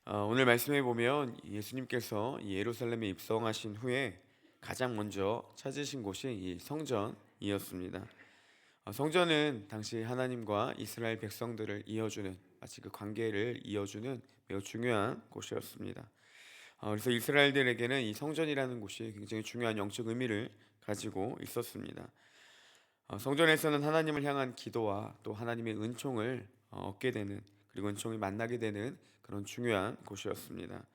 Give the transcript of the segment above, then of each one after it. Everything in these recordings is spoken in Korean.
오늘 말씀해 보면 예수님께서 이 예루살렘에 입성하신 후에 가장 먼저 찾으신 곳이 이 성전이었습니다. 성전은 당시 하나님과 이스라엘 백성들을 이어주는 마치 그 관계를 이어주는 매우 중요한 곳이었습니다. 그래서 이스라엘들에게는 이 성전이라는 곳이 굉장히 중요한 영적 의미를 가지고 있었습니다. 성전에서는 하나님을 향한 기도와 또 하나님의 은총을 얻게 되는, 그리고 은총을 만나게 되는 그런 중요한 곳이었습니다.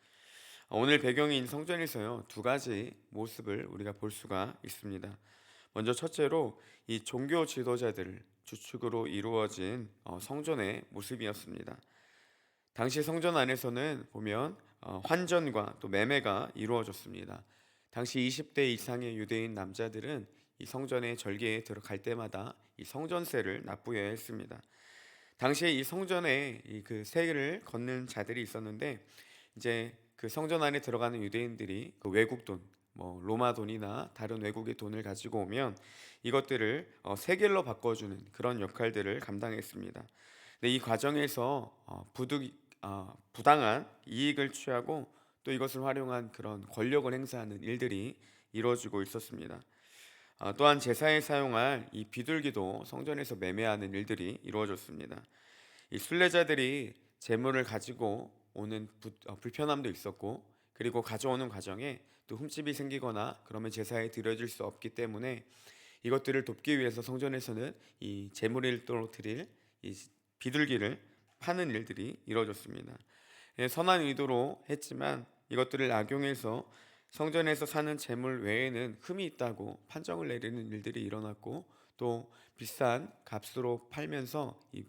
오늘 배경인 성전에서요, 두 가지 모습을 우리가 볼 수가 있습니다. 먼저 첫째로 이 종교 지도자들을 주축으로 이루어진 성전의 모습이었습니다. 당시 성전 안에서는 보면 환전과 또 매매가 이루어졌습니다. 당시 20대 이상의 유대인 남자들은 이 성전의 절개에 들어갈 때마다 이 성전세를 납부해야 했습니다. 당시에 이 성전에 그 세를 걷는 자들이 있었는데, 이제 그 성전 안에 들어가는 유대인들이 그 외국 돈, 뭐 로마 돈이나 다른 외국의 돈을 가지고 오면 이것들을 세겔로 바꿔주는 그런 역할들을 감당했습니다. 근데 이 과정에서 부당한 이익을 취하고 또 이것을 활용한 그런 권력을 행사하는 일들이 이루어지고 있었습니다. 또한 제사에 사용할 이 비둘기도 성전에서 매매하는 일들이 이루어졌습니다. 이 순례자들이 재물을 가지고 오는 불편함도 있었고, 그리고 가져오는 과정에 또 흠집이 생기거나 그러면 제사에 드려질 수 없기 때문에 이것들을 돕기 위해서 성전에서는 이 재물을 드릴 이 비둘기를 파는 일들이 이루어졌습니다. 선한 의도로 했지만 이것들을 악용해서 성전에서 사는 재물 외에는 흠이 있다고 판정을 내리는 일들이 일어났고, 또 비싼 값으로 팔면서 이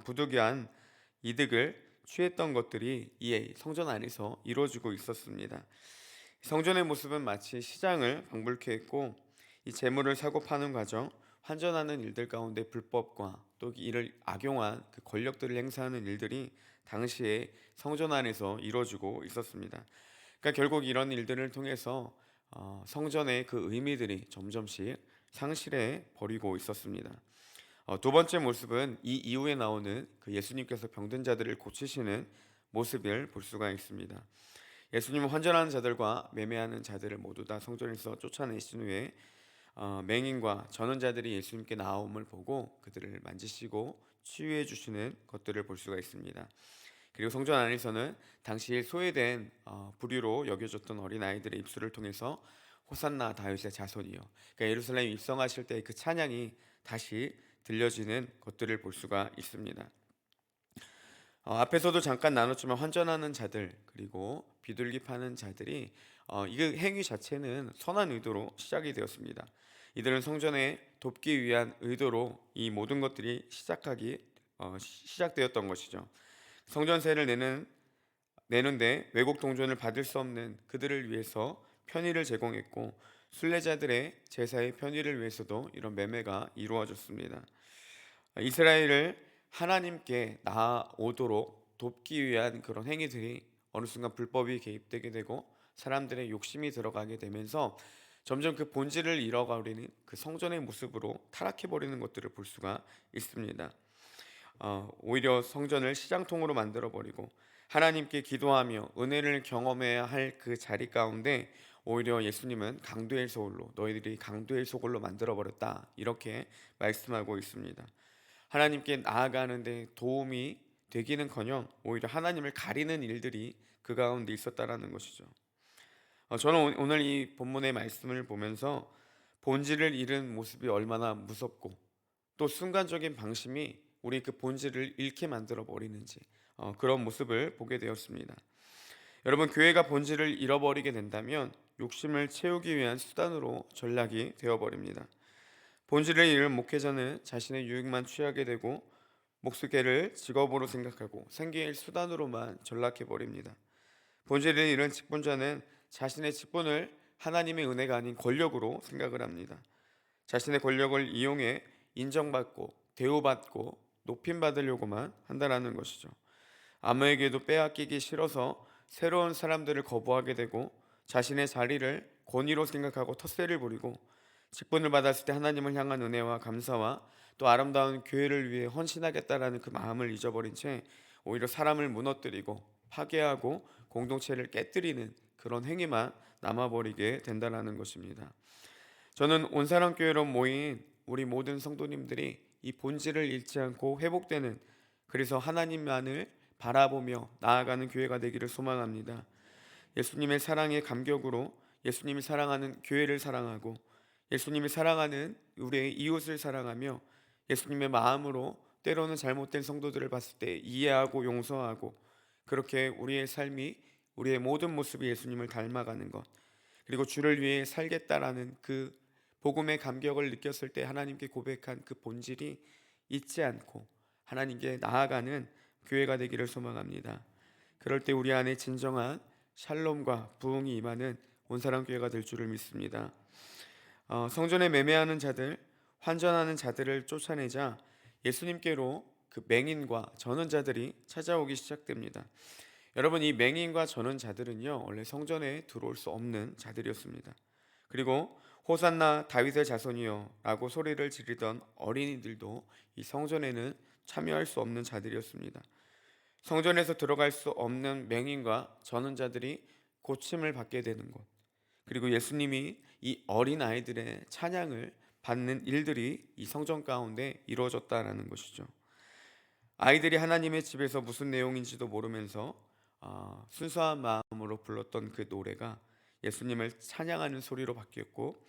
부득이한 이득을 취했던 것들이 이 성전 안에서 이루어지고 있었습니다. 성전의 모습은 마치 시장을 방불케 했고, 이 재물을 사고 파는 과정, 환전하는 일들 가운데 불법과 또 이를 악용한 그 권력들을 행사하는 일들이 당시에 성전 안에서 이루어지고 있었습니다. 그러니까 결국 이런 일들을 통해서 성전의 그 의미들이 점점씩 상실해 버리고 있었습니다. 두 번째 모습은 이 이후에 나오는 그 예수님께서 병든 자들을 고치시는 모습을 볼 수가 있습니다. 예수님은 환전하는 자들과 매매하는 자들을 모두 다 성전에서 쫓아내신 후에 맹인과 전원자들이 예수님께 나옴을 보고 그들을 만지시고 치유해 주시는 것들을 볼 수가 있습니다. 그리고 성전 안에서는 당시 소외된 불의로 여겨졌던 어린아이들의 입술을 통해서 호산나 다윗의 자손이요, 그러니까 예루살렘 입성하실 때 그 찬양이 다시 들려지는 것들을 볼 수가 있습니다. 앞에서도 잠깐 나눴지만 환전하는 자들, 그리고 비둘기 파는 자들이 이 행위 자체는 선한 의도로 시작이 되었습니다. 이들은 성전에 돕기 위한 의도로 이 모든 것들이 시작되었던 것이죠. 성전세를 내는데 외국 동전을 받을 수 없는 그들을 위해서 편의를 제공했고, 순례자들의 제사의 편의를 위해서도 이런 매매가 이루어졌습니다. 이스라엘을 하나님께 나아오도록 돕기 위한 그런 행위들이 어느 순간 불법이 개입되게 되고 사람들의 욕심이 들어가게 되면서 점점 그 본질을 잃어가버리는 그 성전의 모습으로 타락해버리는 것들을 볼 수가 있습니다. 오히려 성전을 시장통으로 만들어버리고 하나님께 기도하며 은혜를 경험해야 할 그 자리 가운데 오히려 예수님은 강도의 소굴로, 너희들이 강도의 소굴로 만들어버렸다, 이렇게 말씀하고 있습니다. 하나님께 나아가는데 도움이 되기는커녕 오히려 하나님을 가리는 일들이 그 가운데 있었다라는 것이죠. 저는 오늘 이 본문의 말씀을 보면서 본질을 잃은 모습이 얼마나 무섭고 또 순간적인 방심이 우리 그 본질을 잃게 만들어 버리는지 그런 모습을 보게 되었습니다. 여러분, 교회가 본질을 잃어버리게 된다면 욕심을 채우기 위한 수단으로 전락이 되어버립니다. 본질을 잃은 목회자는 자신의 유익만 취하게 되고 목수개를 직업으로 생각하고 생계의 수단으로만 전락해 버립니다. 본질을 잃은 직분자는 자신의 직분을 하나님의 은혜가 아닌 권력으로 생각을 합니다. 자신의 권력을 이용해 인정받고 대우받고 높임받으려고만 한다는 것이죠. 아무에게도 빼앗기기 싫어서 새로운 사람들을 거부하게 되고 자신의 자리를 권위로 생각하고 텃세를 부리고 직분을 받았을 때 하나님을 향한 은혜와 감사와 또 아름다운 교회를 위해 헌신하겠다라는 그 마음을 잊어버린 채 오히려 사람을 무너뜨리고 파괴하고 공동체를 깨뜨리는 그런 행위만 남아버리게 된다는 것입니다. 저는 온사랑교회로 모인 우리 모든 성도님들이 이 본질을 잃지 않고 회복되는, 그래서 하나님만을 바라보며 나아가는 교회가 되기를 소망합니다. 예수님의 사랑의 감격으로 예수님이 사랑하는 교회를 사랑하고 예수님이 사랑하는 우리의 이웃을 사랑하며 예수님의 마음으로 때로는 잘못된 성도들을 봤을 때 이해하고 용서하고, 그렇게 우리의 삶이, 우리의 모든 모습이 예수님을 닮아가는 것, 그리고 주를 위해 살겠다라는 그 복음의 감격을 느꼈을 때 하나님께 고백한 그 본질이 잊지 않고 하나님께 나아가는 교회가 되기를 소망합니다. 그럴 때 우리 안에 진정한 샬롬과 부흥이 임하는 온사람 교회가 될 줄을 믿습니다. 성전에 매매하는 자들, 환전하는 자들을 쫓아내자 예수님께로 그 맹인과 전원자들이 찾아오기 시작됩니다. 여러분, 이 맹인과 전원자들은요, 원래 성전에 들어올 수 없는 자들이었습니다. 그리고 호산나 다윗의 자손이여 라고 소리를 지르던 어린이들도 이 성전에는 참여할 수 없는 자들이었습니다. 성전에서 들어갈 수 없는 맹인과 전원자들이 고침을 받게 되는 것, 그리고 예수님이 이 어린 아이들의 찬양을 받는 일들이 이 성전 가운데 이루어졌다라는 것이죠. 아이들이 하나님의 집에서 무슨 내용인지도 모르면서 순수한 마음으로 불렀던 그 노래가 예수님을 찬양하는 소리로 바뀌었고,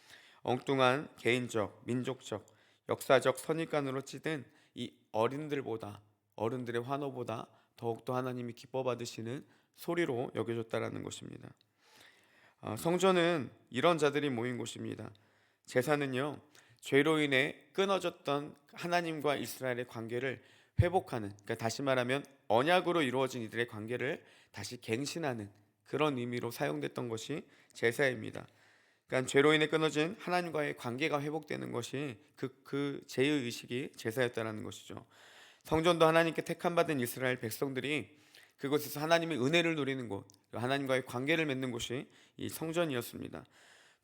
엉뚱한 개인적, 민족적, 역사적 선입관으로 찌든 이 어린들보다, 어른들의 환호보다 더욱더 하나님이 기뻐 받으시는 소리로 여겨졌다라는 것입니다. 성전은 이런 자들이 모인 곳입니다. 제사는요, 죄로 인해 끊어졌던 하나님과 이스라엘의 관계를 회복하는, 그러니까 다시 말하면 언약으로 이루어진 이들의 관계를 다시 갱신하는 그런 의미로 사용됐던 것이 제사입니다. 그러니까 죄로 인해 끊어진 하나님과의 관계가 회복되는 것이 그 제의 의식이 제사였다는 것이죠. 성전도 하나님께 택함 받은 이스라엘 백성들이 그곳에서 하나님의 은혜를 누리는 곳, 하나님과의 관계를 맺는 곳이 이 성전이었습니다.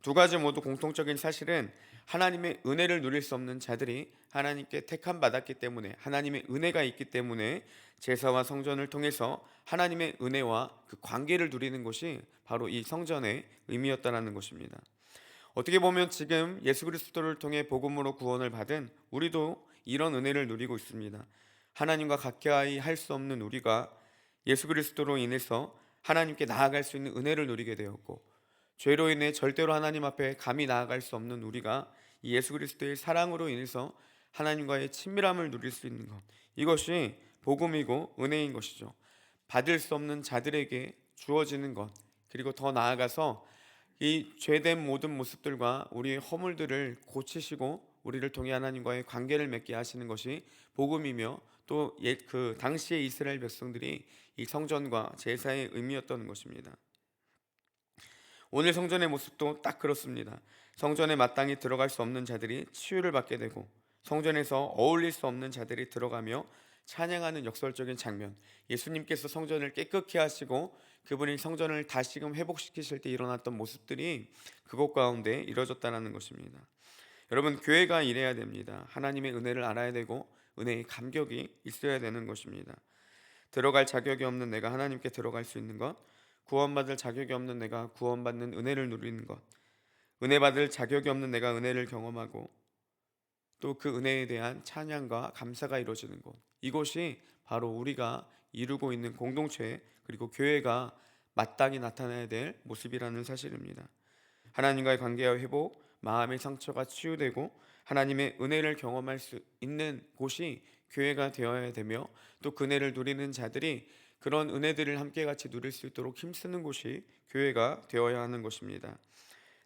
두 가지 모두 공통적인 사실은 하나님의 은혜를 누릴 수 없는 자들이 하나님께 택함 받았기 때문에, 하나님의 은혜가 있기 때문에 제사와 성전을 통해서 하나님의 은혜와 그 관계를 누리는 것이 바로 이 성전의 의미였다라는 것입니다. 어떻게 보면 지금 예수 그리스도를 통해 복음으로 구원을 받은 우리도 이런 은혜를 누리고 있습니다. 하나님과 가까이 할 수 없는 우리가 예수 그리스도로 인해서 하나님께 나아갈 수 있는 은혜를 누리게 되었고, 죄로 인해 절대로 하나님 앞에 감히 나아갈 수 없는 우리가 이 예수 그리스도의 사랑으로 인해서 하나님과의 친밀함을 누릴 수 있는 것, 이것이 복음이고 은혜인 것이죠. 받을 수 없는 자들에게 주어지는 것, 그리고 더 나아가서 이 죄된 모든 모습들과 우리의 허물들을 고치시고 우리를 통해 하나님과의 관계를 맺게 하시는 것이 복음이며, 또 그 당시의 이스라엘 백성들이 이 성전과 제사의 의미였던 것입니다. 오늘 성전의 모습도 딱 그렇습니다. 성전에 마땅히 들어갈 수 없는 자들이 치유를 받게 되고, 성전에서 어울릴 수 없는 자들이 들어가며 찬양하는 역설적인 장면, 예수님께서 성전을 깨끗게 하시고 그분이 성전을 다시금 회복시키실 때 일어났던 모습들이 그곳 가운데 이루어졌다는 것입니다. 여러분, 교회가 이래야 됩니다. 하나님의 은혜를 알아야 되고 은혜의 감격이 있어야 되는 것입니다. 들어갈 자격이 없는 내가 하나님께 들어갈 수 있는 것, 구원받을 자격이 없는 내가 구원받는 은혜를 누리는 것, 은혜 받을 자격이 없는 내가 은혜를 경험하고 또 그 은혜에 대한 찬양과 감사가 이루어지는 곳, 이곳이 바로 우리가 이루고 있는 공동체, 그리고 교회가 마땅히 나타나야 될 모습이라는 사실입니다. 하나님과의 관계와 회복, 마음의 상처가 치유되고 하나님의 은혜를 경험할 수 있는 곳이 교회가 되어야 되며, 또 그 은혜를 누리는 자들이 그런 은혜들을 함께 같이 누릴 수 있도록 힘쓰는 곳이 교회가 되어야 하는 것입니다.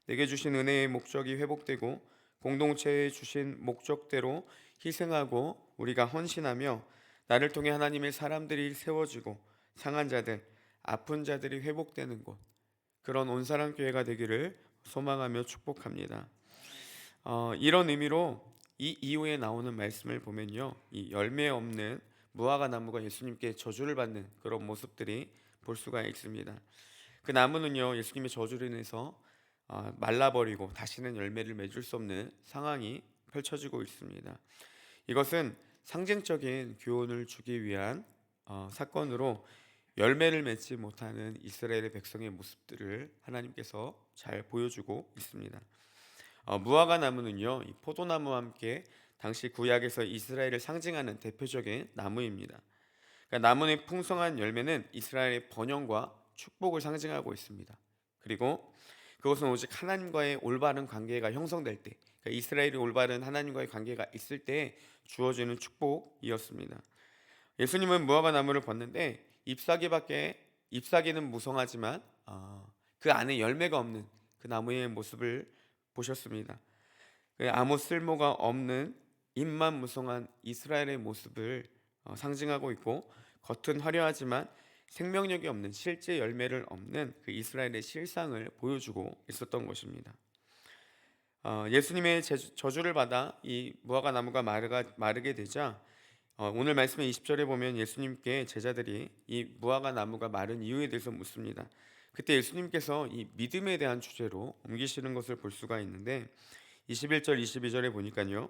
내게 주신 은혜의 목적이 회복되고 공동체에 주신 목적대로 희생하고 우리가 헌신하며 나를 통해 하나님의 사람들이 세워지고 상한 자들, 아픈 자들이 회복되는 곳, 그런 온사람 교회가 되기를 소망하며 축복합니다. 이런 의미로 이 이후에 나오는 말씀을 보면요, 이 열매 없는 무화과 나무가 예수님께 저주를 받는 그런 모습들이 볼 수가 있습니다. 그 나무는요, 예수님의 저주로 인해서 말라버리고 다시는 열매를 맺을 수 없는 상황이 펼쳐지고 있습니다. 이것은 상징적인 교훈을 주기 위한 사건으로 열매를 맺지 못하는 이스라엘의 백성의 모습들을 하나님께서 잘 보여주고 있습니다. 무화과 나무는요, 이 포도나무와 함께 당시 구약에서 이스라엘을 상징하는 대표적인 나무입니다. 그러니까 나무의 풍성한 열매는 이스라엘의 번영과 축복을 상징하고 있습니다. 그리고 그것은 오직 하나님과의 올바른 관계가 형성될 때, 그러니까 이스라엘이 올바른 하나님과의 관계가 있을 때 주어지는 축복이었습니다. 예수님은 무화과 나무를 봤는데 잎사귀는 무성하지만 그 안에 열매가 없는 그 나무의 모습을 보셨습니다. 아무 쓸모가 없는 잎만 무성한 이스라엘의 모습을 상징하고 있고, 겉은 화려하지만 생명력이 없는 실제 열매를 없는 그 이스라엘의 실상을 보여주고 있었던 것입니다. 예수님의 저주를 받아 이 무화과 나무가 마르게 되자 오늘 말씀의 20절에 보면 예수님께 제자들이 이 무화과 나무가 마른 이유에 대해서 묻습니다. 그때 예수님께서 이 믿음에 대한 주제로 옮기시는 것을 볼 수가 있는데 21절 22절에 보니까요,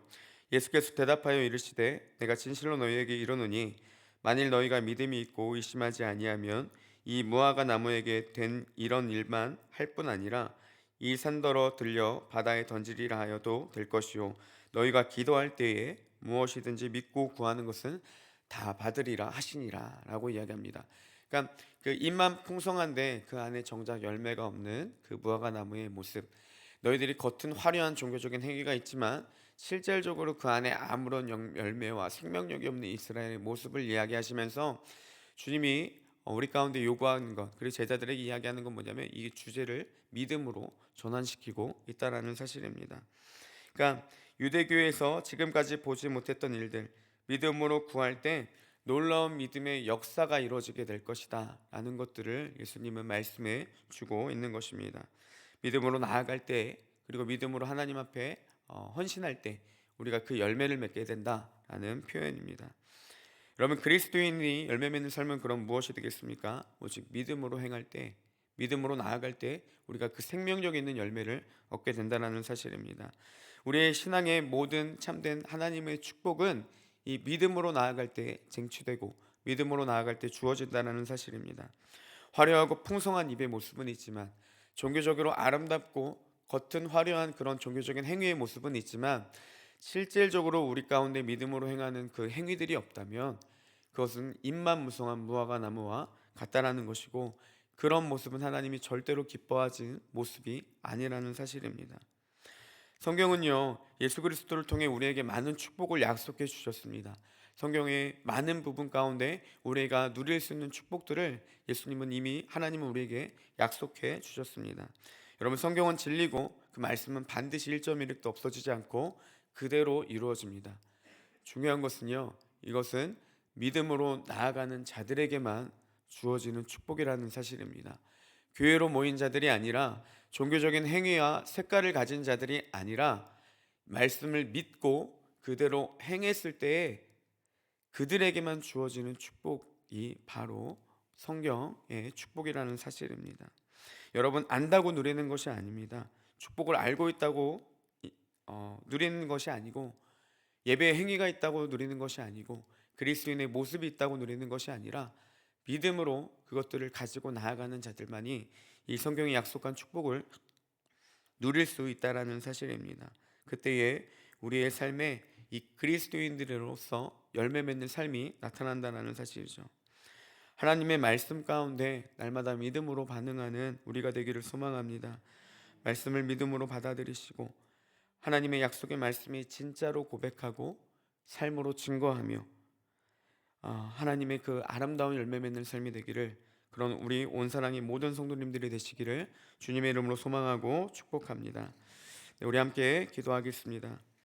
예수께서 대답하여 이르시되 내가 진실로 너희에게 이르노니 만일 너희가 믿음이 있고 의심하지 아니하면 이 무화과 나무에게 된 이런 일만 할 뿐 아니라 이 산더러 들려 바다에 던지리라 하여도 될 것이요 너희가 기도할 때에 무엇이든지 믿고 구하는 것은 다 받으리라 하시니라 라고 이야기합니다. 그러니까 그 잎만 풍성한데 그 안에 정작 열매가 없는 그 무화과 나무의 모습, 너희들이 겉은 화려한 종교적인 행위가 있지만 실질적으로 그 안에 아무런 열매와 생명력이 없는 이스라엘의 모습을 이야기하시면서 주님이 우리 가운데 요구하는 것, 그리고 제자들에게 이야기하는 건 뭐냐면 이 주제를 믿음으로 전환시키고 있다라는 사실입니다. 그러니까 유대교에서 지금까지 보지 못했던 일들, 믿음으로 구할 때 놀라운 믿음의 역사가 이루어지게 될 것이다 라는 것들을 예수님은 말씀해 주고 있는 것입니다. 믿음으로 나아갈 때, 그리고 믿음으로 하나님 앞에 헌신할 때 우리가 그 열매를 맺게 된다라는 표현입니다. 여러분, 그리스도인이 열매 맺는 삶은 그럼 무엇이 되겠습니까? 오직 믿음으로 행할 때, 믿음으로 나아갈 때 우리가 그 생명력 있는 열매를 얻게 된다는 사실입니다. 우리의 신앙의 모든 참된 하나님의 축복은 이 믿음으로 나아갈 때 쟁취되고 믿음으로 나아갈 때 주어진다는 사실입니다. 화려하고 풍성한 입의 모습은 있지만, 종교적으로 아름답고 겉은 화려한 그런 종교적인 행위의 모습은 있지만, 실질적으로 우리 가운데 믿음으로 행하는 그 행위들이 없다면 그것은 잎만 무성한 무화과 나무와 같다라는 것이고, 그런 모습은 하나님이 절대로 기뻐하지 모습이 아니라는 사실입니다. 성경은요, 예수 그리스도를 통해 우리에게 많은 축복을 약속해 주셨습니다. 성경의 많은 부분 가운데 우리가 누릴 수 있는 축복들을 예수님은 이미 하나님은 우리에게 약속해 주셨습니다. 여러분, 성경은 진리고 그 말씀은 반드시 1.1획도 없어지지 않고 그대로 이루어집니다. 중요한 것은요, 이것은 믿음으로 나아가는 자들에게만 주어지는 축복이라는 사실입니다. 교회로 모인 자들이 아니라, 종교적인 행위와 색깔을 가진 자들이 아니라, 말씀을 믿고 그대로 행했을 때에 그들에게만 주어지는 축복이 바로 성경의 축복이라는 사실입니다. 여러분, 안다고 누리는 것이 아닙니다. 축복을 알고 있다고 누리는 것이 아니고, 예배의 행위가 있다고 누리는 것이 아니고, 그리스도인의 모습이 있다고 누리는 것이 아니라 믿음으로 그것들을 가지고 나아가는 자들만이 이 성경이 약속한 축복을 누릴 수 있다라는 사실입니다. 그때에 우리의 삶에 이 그리스도인들로서 열매 맺는 삶이 나타난다는 사실이죠. 하나님의 말씀 가운데 날마다 믿음으로 반응하는 우리가 되기를 소망합니다. 말씀을 믿음으로 받아들이시고 하나님의 약속의 말씀이 진짜로 고백하고 삶으로 증거하며 하나님의 그 아름다운 열매 맺는 삶이 되기를, 그런 우리 온 사랑의 모든 성도님들이 되시기를 주님의 이름으로 소망하고 축복합니다. 우리 함께 기도하겠습니다.